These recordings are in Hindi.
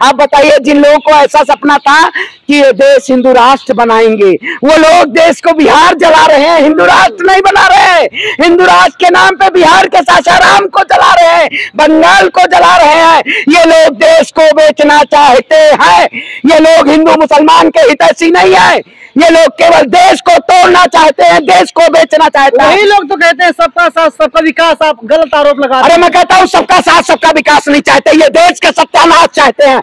आप बताइए, जिन लोगों को ऐसा सपना था कि ये देश हिंदू राष्ट्र बनाएंगे, वो लोग देश को बिहार जला रहे हैं, हिंदू राष्ट्र नहीं बना रहे हैं। हिंदू राष्ट्र के नाम पे बिहार के सासाराम को जला रहे हैं, बंगाल को जला रहे हैं। ये लोग देश को बेचना चाहते हैं। ये लोग हिंदू मुसलमान के हितैषी नहीं है। ये लोग केवल देश को तोड़ना चाहते हैं, देश को बेचना चाहते हैं। वही लोग तो कहते हैं सबका साथ सबका विकास। आप गलत आरोप लगा रहे हैं। अरे मैं कहता हूँ सबका साथ सबका विकास नहीं चाहते, ये देश का सत्यानाश चाहते हैं।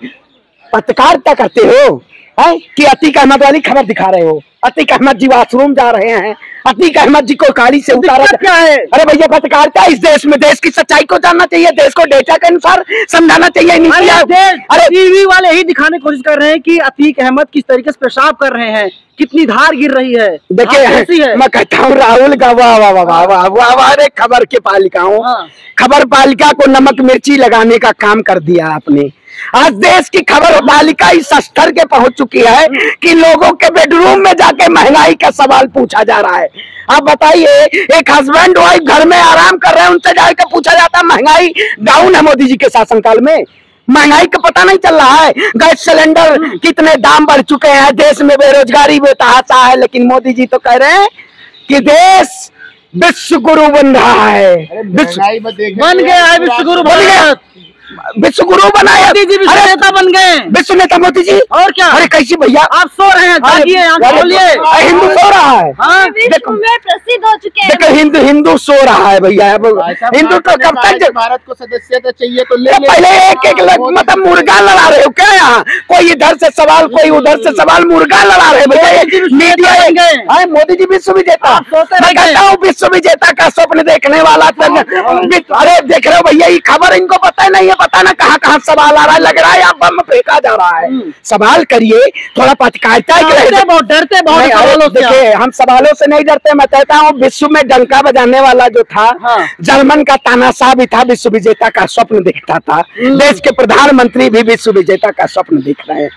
पत्रकारिता करते हो कि अतीक अहमद वाली खबर दिखा रहे हो। अतीक अहमद जी वॉशरूम जा रहे हैं, अतीक अहमद जी को गाड़ी से उतारा क्या है? अरे भैया, पत्रकारिता इस देश में देश की सच्चाई को जानना चाहिए, देश को डेटा के अनुसार समझाना चाहिए। अरे टीवी वाले ही दिखाने की कोशिश कर रहे हैं कि अतीक अहमद किस तरीके से पेशाब कर रहे हैं, कितनी धार गिर रही है। देखिए, मैं कहता हूँ राहुल का वाह वाह वाह वाह वाह वाह। अरे खबर के पालिका हूँ, खबर पालिका को नमक मिर्ची लगाने का काम कर दिया आपने। आज देश की खबर पालिका इस स्तर के पहुंच चुकी है कि लोगों के बेडरूम में जाके महंगाई का सवाल पूछा जा रहा है। आप बताइए, एक हस्बैंड वाइफ घर में आराम कर रहे हैं, उनसे जाके पूछा जाता है महंगाई डाउन है मोदी जी के शासनकाल में? महंगाई का पता नहीं चल रहा है। गैस सिलेंडर कितने दाम बढ़ चुके हैं, देश में बेरोजगारी बेतहाशा है, लेकिन मोदी जी तो कह रहे हैं कि देश विश्व गुरु बन रहा है। बन गया है विश्व गुरु, बन गया विश्व गुरु बनाया। मोदी जी विश्व नेता बन गए, विश्व नेता मोदी जी। और क्या? अरे कैसी भैया, आप सो रहे हैं, जागिए, हिंदू सो रहा है। हाँ, विश्व में प्रसिद्ध हो चुके हैं। देखो, हिंदू सो रहा है भैया। हिंदू तो कब तक भारत को सदस्यता चाहिए तो ले पहले एक मतलब मुर्गा लड़ा रहे हो क्या? यहाँ कोई इधर से सवाल, कोई उधर से सवाल, मुर्गा लड़ा रहे भैया। मीडिया मोदी जी विश्व विजेता, मैं कहता हूँ विश्व विजेता का स्वप्न देखने वाला। अरे देख रहे हो भैया, ये खबर इनको पता नहीं है, पता ना कहाँ कहाँ सवाल आ रहा है। लग रहा है बम फेंका जा रहा है। सवाल करिए, थोड़ा पत्रकारिता। डरते बहुत। देखिए, हम सवालों से नहीं डरते। मैं कहता हूँ विश्व में डंका बजाने वाला जो था, जर्मन का तानाशाह भी था, विश्व विजेता का स्वप्न देखता था। देश के प्रधानमंत्री भी विश्व विजेता का स्वप्न देख रहे हैं।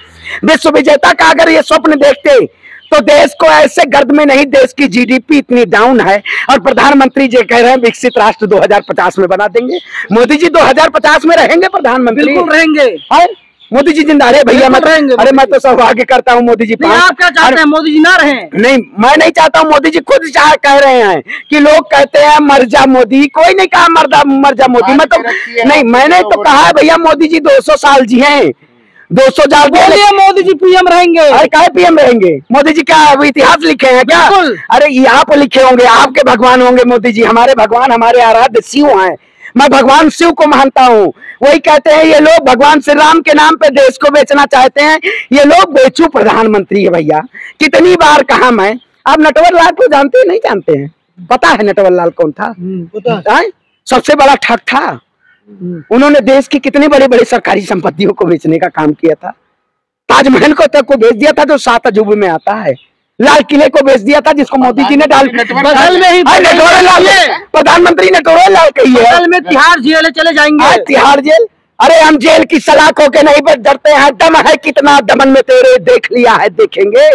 विश्व विजेता का अगर ये स्वप्न देखते तो देश को ऐसे गर्द में नहीं, देश की जीडीपी इतनी डाउन है और प्रधानमंत्री जी कह रहे हैं विकसित राष्ट्र 2050 में बना देंगे। मोदी जी 2050 में रहेंगे प्रधानमंत्री? बिल्कुल रहेंगे। मोदी जी जिंदा रहे भैया, मत रहेंगे। अरे मैं तो सौभाग्य करता हूँ मोदी जी। आप क्या चाहते हैं, मोदी जी ना रहे? नहीं, मैं नहीं चाहता हूँ। मोदी जी खुद कह रहे हैं कि लोग कहते हैं मर जा मोदी। कोई नहीं कहा मर जा मोदी। मैं तो नहीं, मैंने तो कहा है भैया मोदी जी 200 साल जी हैं, 200 साल बोलिए मोदी जी पीएम रहेंगे। अरे क्या पीएम रहेंगे? मोदी जी क्या इतिहास लिखे हैं क्या? अरे ये आप लिखे होंगे, आपके भगवान होंगे मोदी जी। हमारे भगवान, हमारे आराध्य शिव हैं। मैं भगवान शिव को मानता हूँ। वही कहते हैं ये लोग भगवान श्री राम के नाम पे देश को बेचना चाहते हैं। ये लोग बेचू प्रधानमंत्री है भैया। कितनी बार कहा मैं, आप नटवर लाल को जानते हैं नहीं जानते हैं? पता है नटवर लाल कौन था? सबसे बड़ा ठग था। उन्होंने देश की कितनी बड़ी बड़ी सरकारी संपत्तियों को बेचने का काम किया था। ताजमहल को तक को बेच दिया था जो 7 अजूबे में आता है। लाल किले को बेच दिया था जिसको मोदी जी ने बगल में ही प्रधानमंत्री नटवर लाल कही है। बगल में तिहाड़ जेल चले जाएंगे। तिहाड़ जेल? अरे हम जेल की सलाखों के नहीं डरते हैं। दम है कितना दमन में तेरे, देख लिया है देखेंगे।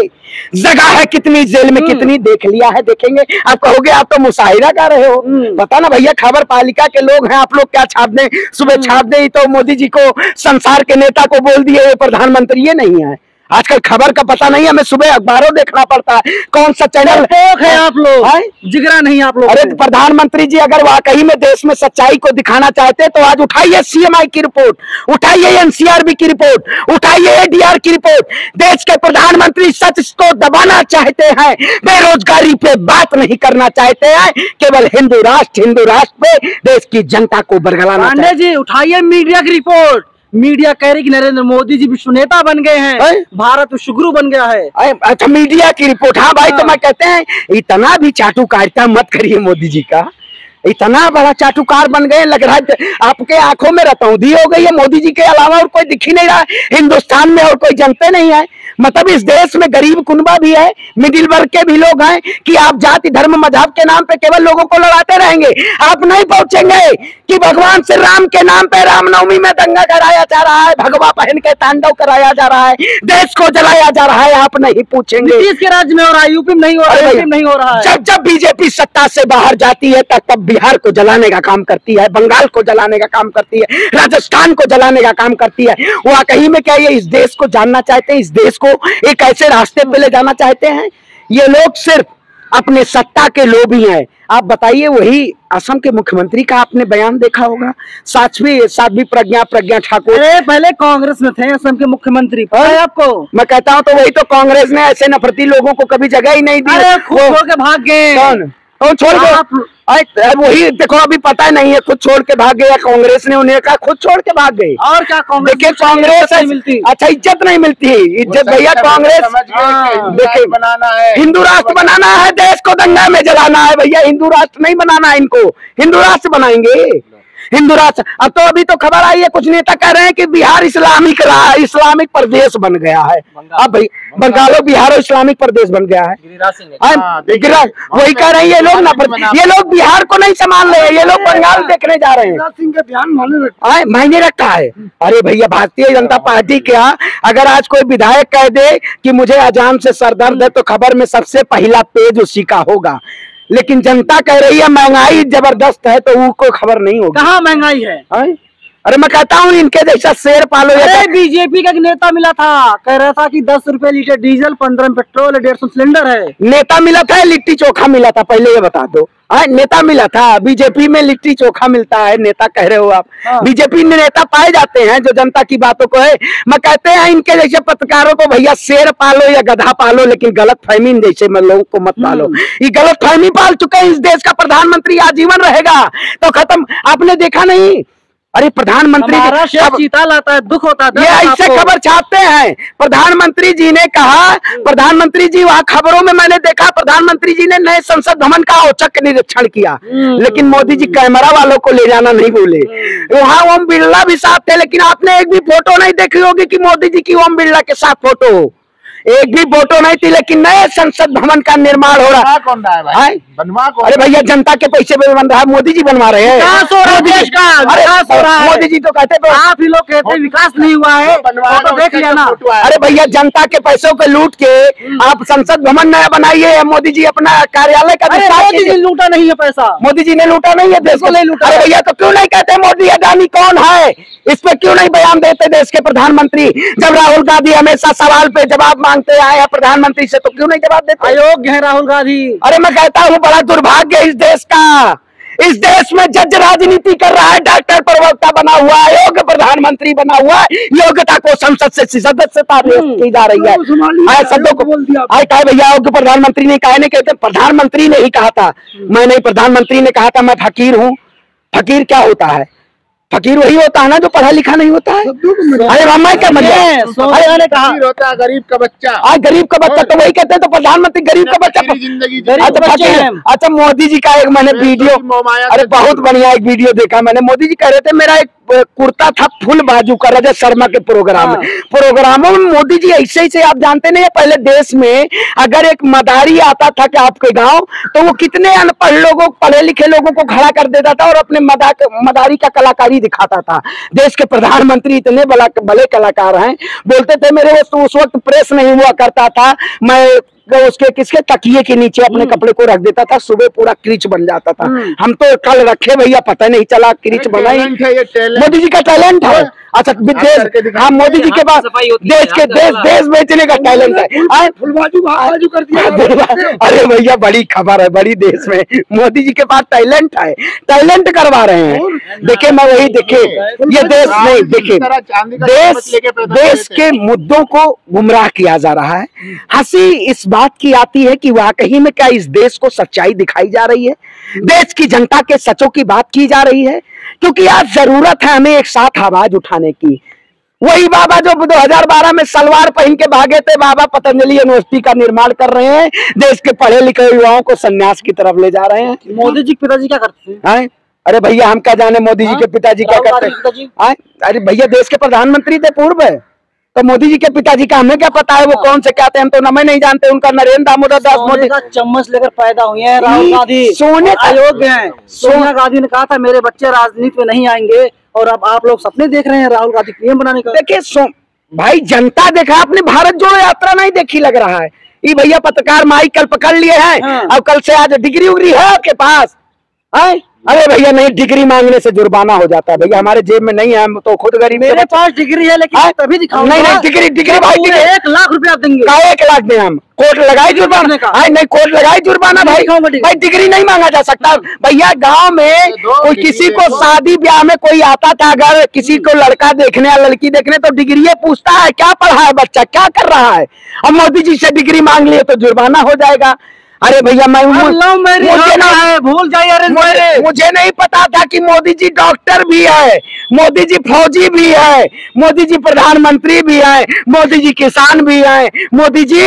जगह है कितनी जेल में, कितनी देख लिया है देखेंगे। आप कहोगे आप तो मुशाहिरा कर रहे हो। पता ना भैया, खबर पालिका के लोग हैं। आप लोग क्या छाप दें, सुबह छाप दें तो मोदी जी को, संसार के नेता को बोल दिए ये प्रधानमंत्री। ये नहीं है। आजकल खबर का पता नहीं है, हमें सुबह अखबारों देखना पड़ता है। कौन सा चैनल है आप लोग, जिगरा नहीं आप लोग। अरे प्रधानमंत्री जी अगर वाकई में देश में सच्चाई को दिखाना चाहते तो आज उठाइए सीएमआई की रिपोर्ट, उठाइए एनसीआरबी की रिपोर्ट, उठाइए एडीआर की रिपोर्ट। देश के प्रधानमंत्री सच को दबाना चाहते हैं, बेरोजगारी पे बात नहीं करना चाहते हैं, केवल हिंदू राष्ट्र पे देश की जनता को बरगलाना। पांडे जी उठाइए मीडिया की रिपोर्ट। मीडिया कह रही कि नरेंद्र मोदी जी विश्व नेता बन गए हैं, भारत विश्व गुरु बन गया है। अच्छा, मीडिया की रिपोर्ट। हाँ भाई, तो मैं कहते हैं इतना भी चाटुकारिता मत करिए मोदी जी का। इतना बड़ा चाटुकार बन गए, लग रहा है आपके आंखों में रतौंधी हो गई है। मोदी जी के अलावा और कोई दिख ही नहीं रहा हिंदुस्तान में, और कोई जनते नहीं है। मतलब इस देश में गरीब कुनबा भी है, मिडिल वर्ग के भी लोग हैं कि आप जाति धर्म मजहब के नाम पे केवल लोगों को लड़ाते रहेंगे। आप नहीं पहुंचेंगे कि भगवान श्री राम के नाम पे रामनवमी में दंगा कराया जा रहा है, भगवा पहन के तांडव कराया जा रहा है, देश को जलाया जा रहा है, आप नहीं पूछेंगे। नीतीश के राज्य में हो रहा है, यूपी में नहीं हो रहा है, नहीं हो रहा है। जब जब बीजेपी सत्ता से बाहर जाती है तब बिहार को जलाने का काम करती है, बंगाल को जलाने का काम करती है, राजस्थान को जलाने का काम करती है। वाकई में क्या ये इस देश को जानना चाहते हैं, इस देश को एक ऐसे रास्ते पे ले जाना चाहते हैं? ये लोग सिर्फ अपने सत्ता के लोभी हैं। आप बताइए, वही असम के मुख्यमंत्री का आपने बयान देखा होगा, साध्वी प्रज्ञा ठाकुर। अरे पहले कांग्रेस में थे असम के मुख्यमंत्री, पता है आपको? मैं कहता हूँ तो वही तो कांग्रेस ने ऐसे नफरती लोगों को कभी जगह ही नहीं दी। खुद छोड़ के भाग गए। कौन छोड़ के? वही देखो, अभी पता नहीं है, खुद छोड़ के भाग गया कांग्रेस ने, उन्हें कहा खुद छोड़ के भाग गए। और क्या कांग्रेस? देखिए कांग्रेस नहीं मिलती, अच्छा इज्जत नहीं मिलती, इज्जत भैया कांग्रेस देखिए बनाना है, हिंदू राष्ट्र बनाना है, देश को दंगा में जलाना है भैया, हिंदू राष्ट्र नहीं बनाना है इनको, हिंदू राष्ट्र बनाएंगे हिंदू राष्ट्र। अब तो अभी तो खबर आई है, कुछ नेता कह रहे हैं कि बिहार इस्लामिक प्रदेश बन गया है। अब भाई बंगालो बिहार इस्लामिक प्रदेश बन गया है। वही कह रहे हैं ये लोग, ये लोग बिहार को नहीं संभाल रहे हैं, ये लोग बंगाल देखने जा रहे हैं। सिंह का बयान मायने रखता है। अरे भैया भारतीय जनता पार्टी क्या, अगर आज कोई विधायक कह दे कि मुझे अजान से सरदर्द है तो खबर में सबसे पहला पेज उसी का होगा, लेकिन जनता कह रही है महंगाई जबरदस्त है तो उनको खबर नहीं होगी। कहाँ महंगाई है? अरे मैं कहता हूँ इनके जैसा शेर पालो। अरे बीजेपी का एक नेता मिला था, कह रहा था कि 10 रुपए लीटर डीजल, 15 में पेट्रोल, 150 सिलेंडर है। नेता मिला था, लिट्टी चोखा मिला था, पहले ये बता दो। नेता मिला था, बीजेपी में लिट्टी चोखा मिलता है, नेता कह रहे हो आप। बीजेपी में नेता पाए जाते हैं जो जनता की बातों को है। मैं कहते हैं इनके जैसे पत्रकारों को भैया शेर पालो या गधा पालो, लेकिन गलत फहमी जैसे लोगों को मत पालो। ये गलत फहमी पाल चुके हैं, इस देश का प्रधानमंत्री आजीवन रहेगा तो खत्म। आपने देखा नहीं, अरे प्रधानमंत्री चीता लाता है, दुख होता है। ये ऐसे खबर छापते हैं। प्रधानमंत्री जी ने कहा, प्रधानमंत्री जी वहाँ खबरों में मैंने देखा, प्रधानमंत्री जी ने नए संसद भवन का औचक निरीक्षण किया, लेकिन मोदी जी कैमरा वालों को ले जाना नहीं भूले। वहाँ ओम बिरला भी साथ थे, लेकिन आपने एक भी फोटो नहीं देखी होगी कि मोदी जी की ओम बिरला के साथ फोटो, एक भी फोटो नहीं थी। लेकिन नए संसद भवन का निर्माण हो रहा है। कौन रहा है भाई? बनवा कौन? अरे भैया जनता के पैसे पे बन रहा है, मोदी जी बनवा रहे हैं। विकास हो रहा है देश का, विकास हो रहा है। मोदी जी तो कहते थे, आप ही लोग कहते हैं विकास नहीं हुआ है, तो देख लिया ना। अरे भैया जनता के पैसों को लूट के आप संसद भवन नया बनाइए, मोदी जी अपना कार्यालय का मोदी जी लूटा नहीं है पैसा, मोदी जी ने लूटा नहीं है, देश को नहीं लूटा। अरे भैया तो क्यों नहीं कहते मोदी अडानी कौन है, इस पे क्यों नहीं बयान देते देश के प्रधानमंत्री? जब राहुल गांधी हमेशा सवाल पे जवाब मांगते आए हैं प्रधानमंत्री से, तो क्यों नहीं जवाब देते? अयोग्य है राहुल गांधी। अरे मैं कहता हूँ बड़ा दुर्भाग्य इस देश का, इस देश में जज राजनीति कर रहा है, डॉक्टर प्रवक्ता बना हुआ है, योग्य प्रधानमंत्री बना हुआ है, योग्यता को संसद से सदस्यता की जा रही है। शब्दों को कहा भैया योग्य प्रधानमंत्री ने कहा, नहीं कहते प्रधानमंत्री ने ही कहा था, मैं नहीं, प्रधानमंत्री ने कहा था मैं फकीर हूँ। फकीर क्या होता है? फकीर वही होता है ना जो पढ़ा लिखा नहीं होता है। अरे मामा क्या फकीर होता है गरीब का बच्चा। गरीब का बच्चा तो वही कहते हैं, तो प्रधानमंत्री गरीब का बच्चा जिंदगी। अच्छा मोदी जी का एक मैंने वीडियो, अरे बहुत बढ़िया एक वीडियो देखा मैंने। मोदी जी कह रहे थे मेरा एक कुर्ता था फुल बाजू का, रजत शर्मा के प्रोग्रामों में मोदी जी ऐसे ही से, आप जानते नहीं है पहले देश में अगर एक मदारी आता था कि आपके गांव, तो वो कितने अनपढ़ लोगों, पढ़े लिखे लोगों को खड़ा कर देता था और अपने मदारी का कलाकारी दिखाता था। देश के प्रधानमंत्री इतने भले कलाकार हैं, बोलते थे मेरे उस वक्त प्रेस नहीं हुआ करता था, मैं उसके किसके तकिए के नीचे अपने कपड़े को रख देता था, सुबह पूरा क्रीच बन जाता था। हम तो कल रखे भैया, पता नहीं चला क्रीच बना ही। मोदी जी का टैलेंट है। अच्छा देश, हाँ मोदी जी के पास देश बेचने का टैलेंट है। अरे भैया बड़ी खबर है, बड़ी देश में मोदी जी के पास टैलेंट है, टैलेंट करवा रहे हैं। देखिए मैं वही देखे, ये देश नहीं, देखिए देश के मुद्दों को गुमराह किया जा रहा है। हंसी इस बात की आती है कि वाकई में क्या इस देश को सच्चाई दिखाई जा रही है, देश की जनता के सचों की बात की जा रही है, क्योंकि आज जरूरत है हमें एक साथ आवाज उठाने की। वही बाबा जो 2012 में सलवार पहन के भागे थे, बाबा पतंजलि यूनिवर्सिटी का निर्माण कर रहे हैं, देश के पढ़े लिखे युवाओं को संन्यास की तरफ ले जा रहे हैं। मोदी जी के पिताजी क्या करते हैं? अरे भैया हम क्या जाने मोदी जी के पिताजी क्या करते हैं? अरे भैया देश के प्रधानमंत्री थे पूर्व, तो मोदी जी के पिताजी का हमें क्या पता है वो कौन से क्या थे, हम तो नाम नहीं जानते उनका। नरेंद्र दामोदर दास मोदी का चम्मच लेकर पैदा हुए हैं राहुल गांधी, सोने अयोग्य हैं। सोनिया गांधी ने कहा था मेरे बच्चे राजनीति में नहीं आएंगे, और अब आप लोग सपने देख रहे हैं राहुल गांधी पीएम बनाने का। देखिए भाई जनता देखा आपने, भारत जोड़ो यात्रा नहीं देखी लग रहा है। ये भैया पत्रकार माइक कल पकड़ लिए हैं, अब कल से आज डिग्री उग्री है आपके पास? अरे भैया नहीं, डिग्री मांगने से जुर्माना हो जाता है भैया, हमारे जेब में नहीं है, हम तो खुद गरीब। मेरे पास डिग्री है लेकिन तभी दिखाऊंगा। नहीं डिग्री भाई 1 लाख रुपया देंगे। 1 लाख दें हम, कोर्ट लगाई जुर्माना? नहीं कोर्ट लगाई जुर्माना भाई डिग्री नहीं मांगा जा सकता भैया। गांव में कोई किसी को शादी ब्याह में कोई आता था, अगर किसी को लड़का देखने या लड़की देखने तो डिग्री पूछता है क्या पढ़ा है बच्चा, क्या कर रहा है। अब मोदी जी से डिग्री मांग लिए तो जुर्माना हो जाएगा। अरे भैया मैं भूल जाइए, मुझे नहीं पता था कि मोदी जी डॉक्टर भी है, मोदी जी फौजी भी है, मोदी जी प्रधानमंत्री भी है, मोदी जी किसान भी है। मोदी जी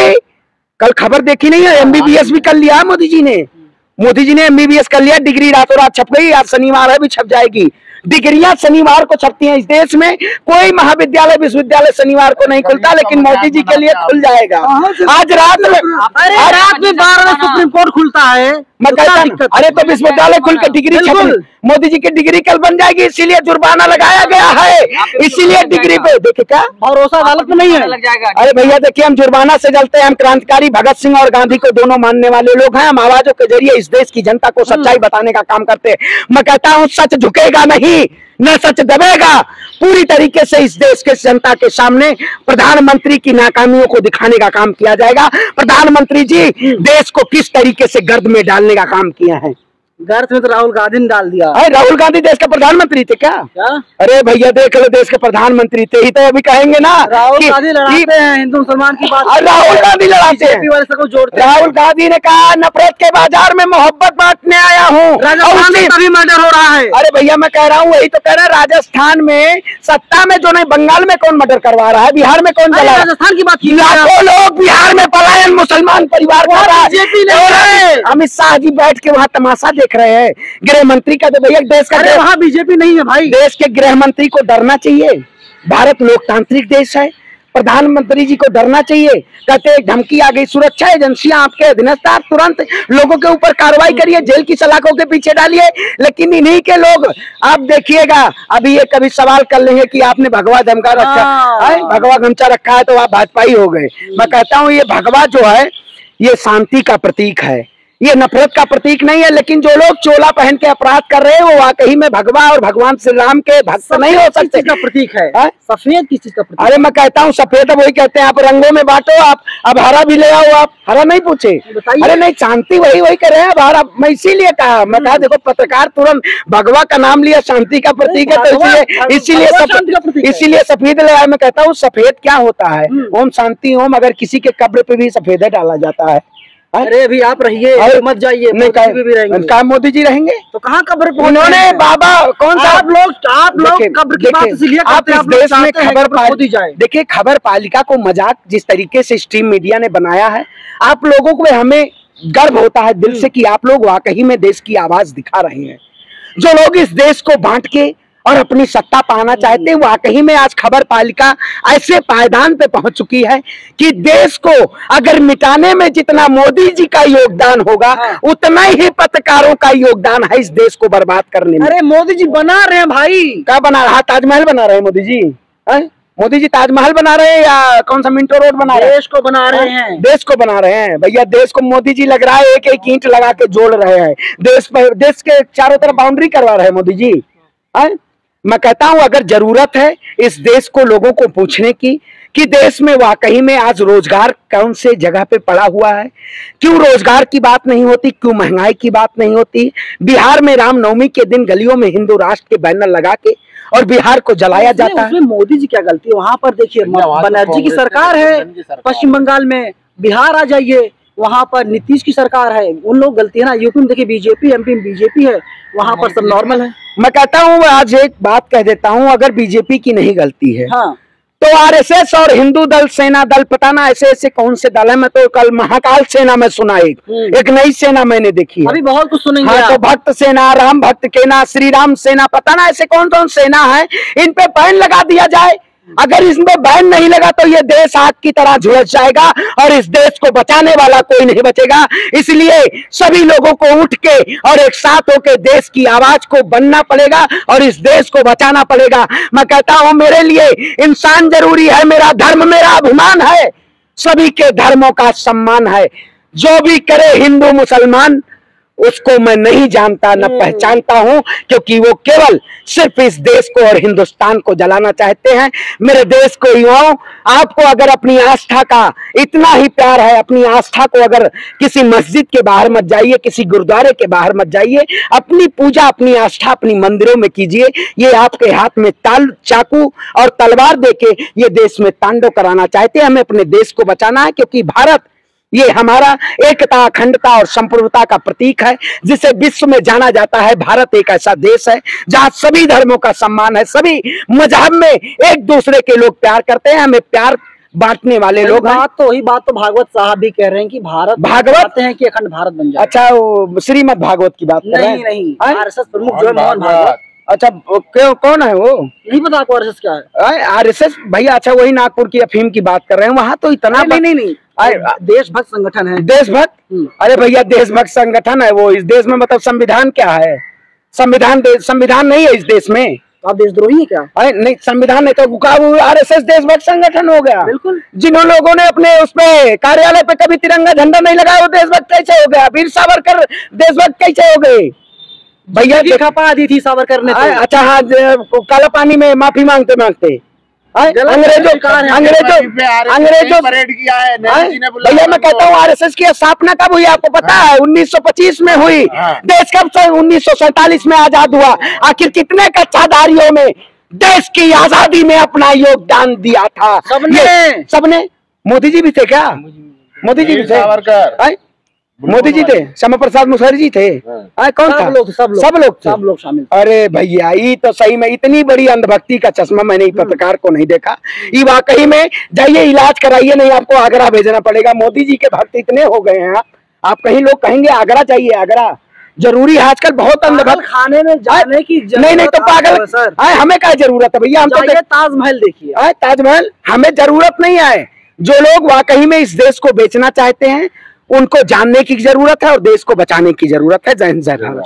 कल खबर देखी नहीं है, एमबीबीएस भी कर लिया है मोदी जी ने। मोदी जी ने एमबीबीएस कर लिया, डिग्री रातों रात छप गई, आज शनिवार है भी छप जाएगी। डिग्रियां शनिवार को छपती हैं इस देश में, कोई महाविद्यालय विश्वविद्यालय शनिवार को नहीं खुलता, लेकिन मोदी जी के लिए खुल जाएगा। आज रात में, अरे रात में 12 सुप्रीम कोर्ट खुलता है, मैं कहता हूं अरे तो विश्वविद्यालय खुल के डिग्री मोदी जी की डिग्री कल बन जाएगी, इसीलिए जुर्माना लगाया गया है, इसीलिए डिग्री पे देखिए क्या भरोसा अदालत में नहीं है। अरे भैया देखिए हम जुर्माना से जलते हैं, हम क्रांतिकारी भगत सिंह और गांधी को दोनों मानने वाले लोग हैं। हम आवाजों के जरिए इस देश की जनता को सच्चाई बताने का काम करते हैं। मैं कहता हूं सच झुकेगा नहीं, न सच दबेगा। पूरी तरीके से इस देश के जनता के सामने प्रधानमंत्री की नाकामियों को दिखाने का काम किया जाएगा। प्रधानमंत्री जी देश को किस तरीके से गर्द में डालने का काम किया है। गर्द में तो राहुल गांधी ने डाल दिया। अरे राहुल गांधी देश के प्रधानमंत्री थे क्या? अरे भैया देख लो, देश के प्रधानमंत्री थे ही तो अभी कहेंगे ना राहुल गांधी लड़ाते हैं हिंदू मुसलमान की बात। राहुल गांधी लड़ाते हैं, वाले सबको जोड़ते हैं। राहुल गांधी ने कहा नफरत के बाजार में मोहब्बत बांटने आया हूँ, राजस्थान में तभी मर्डर हो रहा है। अरे भैया मैं कह रहा हूँ, वही तो कह रहा है, राजस्थान में सत्ता में जो नहीं, बंगाल में कौन मर्डर करवा रहा है, बिहार में कौन चला? राजस्थान की बात की, लाखों लोग बिहार में पलायन मुसलमान परिवार कर रहा है। अमित शाह जी बैठ के वहाँ तमाशा देख रहे हैं। गृह मंत्री का तो भैया देश का, वहाँ बीजेपी नहीं है भाई। देश के गृह मंत्री को डरना चाहिए, भारत लोकतांत्रिक देश है। प्रधानमंत्री जी को डरना चाहिए। कहते धमकी आ गई, सुरक्षा एजेंसियां आपके अधीनस्थ, आप तुरंत लोगों के ऊपर कार्रवाई करिए, जेल की सलाखों के पीछे डालिए। लेकिन इन्हीं के लोग आप देखिएगा, अभी ये कभी सवाल कर लेंगे कि आपने भगवा धमका रखा है, भगवा गमछा रखा है तो आप भाजपा ही हो गए। मैं कहता हूँ ये भगवा जो है ये शांति का प्रतीक है, ये नफरत का प्रतीक नहीं है। लेकिन जो लोग चोला पहन के अपराध कर रहे हैं वो वाकई में भगवा और भगवान श्री राम के भक्त नहीं हो सकते। का प्रतीक है सफेद, किस चीज का प्रतीक? अरे मैं कहता हूँ सफेद, वही कहते हैं आप रंगों में बांटो, आप अब हरा भी ले आओ, आप हरा नहीं पूछे। अरे नहीं, शांति वही कर रहे हैं अब हरा। मैं इसीलिए कहा, मैं कहा देखो पत्रकार तुरंत भगवा का नाम लिया, शांति का प्रतीक है तो इसीलिए सफेद ले आया। मैं कहता हूँ सफेद क्या होता है, ओम शांति ओम, अगर किसी के कब्र पे भी सफेद डाला जाता है। अरे भी आप रहिए, मत जाइए, कहा मोदी जी रहेंगे तो कहाँ कब्र पे? उन्होंने बाबा कौन सा आप लोग कब्र की बात इसलिए करते हैं, आप देश में खबर पालिका जाए। देखिए खबर पालिका को मजाक जिस तरीके से स्ट्रीम मीडिया ने बनाया है, आप लोगों को हमें गर्व होता है दिल से कि आप लोग वाकई में देश की आवाज दिखा रहे हैं। जो लोग इस देश को बांट के और अपनी सत्ता पाना चाहते हैं, वाकई में आज खबर पालिका ऐसे पायदान पे पहुंच चुकी है कि देश को अगर मिटाने में जितना मोदी जी का योगदान होगा उतना ही पत्रकारों का योगदान है इस देश को बर्बाद करने में। अरे मोदी जी बना रहे हैं भाई, क्या बना रहा? ताजमहल बना रहे हैं मोदी जी। मोदी जी ताजमहल बना रहे हैं या कौन सा मिंटो रोड बना रहे हैं? देश को बना रहे हैं, देश को बना रहे हैं भैया। देश को मोदी जी लग रहा है एक एक ईंट लगा के जोड़ रहे हैं, देश के चारों तरफ बाउंड्री करवा रहे हैं मोदी जी। मैं कहता हूं अगर जरूरत है इस देश को लोगों को पूछने की कि देश में वाकई में आज रोजगार कौन से जगह पे पड़ा हुआ है, क्यों रोजगार की बात नहीं होती, क्यों महंगाई की बात नहीं होती। बिहार में रामनवमी के दिन गलियों में हिंदू राष्ट्र के बैनर लगा के और बिहार को जलाया जाता है। मोदी जी क्या गलती है? वहां पर देखिए बनर्जी की सरकार है, पश्चिम बंगाल में, बिहार आ जाइए वहां पर नीतीश की सरकार है, उन लोग गलती है ना। यूपी में देखिए बीजेपी, एमपी में बीजेपी है, वहां पर सब नॉर्मल है। मैं कहता हूँ आज एक बात कह देता हूँ, अगर बीजेपी की नहीं गलती है तो आरएसएस और हिंदू दल, सेना दल, पता ना ऐसे ऐसे कौन से दल है। मैं तो कल महाकाल सेना में सुना, एक नई सेना मैंने देखी, अभी बहुत कुछ सुनेंगे। तो भक्त सेना, राम भक्त सेना, श्री राम सेना, पता ना ऐसे कौन कौन सेना है, इन पे बैन लगा दिया जाए। अगर इसमें बैन नहीं लगा तो ये देश आग की तरह झुलस जाएगा और इस देश को बचाने वाला कोई नहीं बचेगा। इसलिए सभी लोगों को उठ के और एक साथ होकर देश की आवाज को बनना पड़ेगा और इस देश को बचाना पड़ेगा। मैं कहता हूं मेरे लिए इंसान जरूरी है, मेरा धर्म मेरा अभिमान है, सभी के धर्मों का सम्मान है। जो भी करे हिंदू मुसलमान उसको मैं नहीं जानता न पहचानता हूं, क्योंकि वो केवल सिर्फ इस देश को और हिंदुस्तान को जलाना चाहते हैं। मेरे देश को युवाओं, आपको अगर अपनी आस्था का इतना ही प्यार है, अपनी आस्था को अगर किसी मस्जिद के बाहर मत जाइए, किसी गुरुद्वारे के बाहर मत जाइए, अपनी पूजा अपनी आस्था अपनी मंदिरों में कीजिए। ये आपके हाथ में चाकू और तलवार देके ये देश में तांडव कराना चाहते हैं। हमें अपने देश को बचाना है, क्योंकि भारत ये हमारा एकता अखंडता और संप्रभुता का प्रतीक है, जिसे विश्व में जाना जाता है। भारत एक ऐसा देश है जहां सभी धर्मों का सम्मान है, सभी मजहब में एक दूसरे के लोग प्यार करते हैं। हमें प्यार बांटने वाले लोग हैं। बात तो भागवत साहब भी कह रहे हैं कि भागवत चाहते हैं कि अखंड भारत बन जाए। अच्छा, वो श्रीमद् भागवत की बात कर रहे हैं? नहीं, आरएसएस प्रमुख जो है मोहन भागवत। अच्छा, कौन है वो? नहीं पता आपको आरएसएस क्या है? आरएसएस भैया, अच्छा वही नागपुर की अफीम की बात कर रहे हैं। वहां तो इतना नहीं देशभक्त संगठन है। देशभक्त? अरे भैया, देशभक्त संगठन है वो। इस देश में मतलब संविधान क्या है? संविधान नहीं है इस देश में। आप देशद्रोही है क्या? अरे नहीं, संविधान नहीं तो आरएसएस देशभक्त संगठन हो गया। बिल्कुल। जिन लोगों ने अपने उस पे कार्यालय पे कभी तिरंगा झंडा नहीं लगाया वो देशभक्त कैसे हो गया? वीर सावरकर देशभक्त कैसे हो गए भैया? खपा दी थी सावरकर ने। अच्छा हाँ, काला पानी में माफी मांगते अंग्रेजों परेड किया है भैया। मैं कहता हूँ आरएसएस की स्थापना कब हुई आपको पता है? 1925 में हुई। देश कब 1947 में आजाद हुआ। आखिर कितने कच्चाधारियों में देश की आजादी में अपना योगदान दिया था? सबने। मोदी जी भी थे क्या? मोदी जी भी थे, मोदी जी थे, श्यामा प्रसाद मुखर्जी थे, कौन था? सब लोग शामिल। अरे भैया, ये तो सही में इतनी बड़ी अंधभक्ति का चश्मा मैंने पत्रकार को नहीं देखा। ये वाकई में जाइए इलाज कराइए, नहीं आपको आगरा भेजना पड़ेगा। मोदी जी के भक्त इतने हो गए हैं। आप कहीं लोग कहेंगे आगरा चाहिए, आगरा जरूरी है आजकल। बहुत अंधभक्त खाने में जाने की नहीं तो पागल सर, हमें क्या जरूरत है भैया? हम तो ताजमहल देखिए। ताजमहल हमें जरूरत नहीं है। जो लोग वाकई में इस देश को बेचना चाहते हैं उनको जानने की जरूरत है और देश को बचाने की जरूरत है। जय हिंद, जय भारत।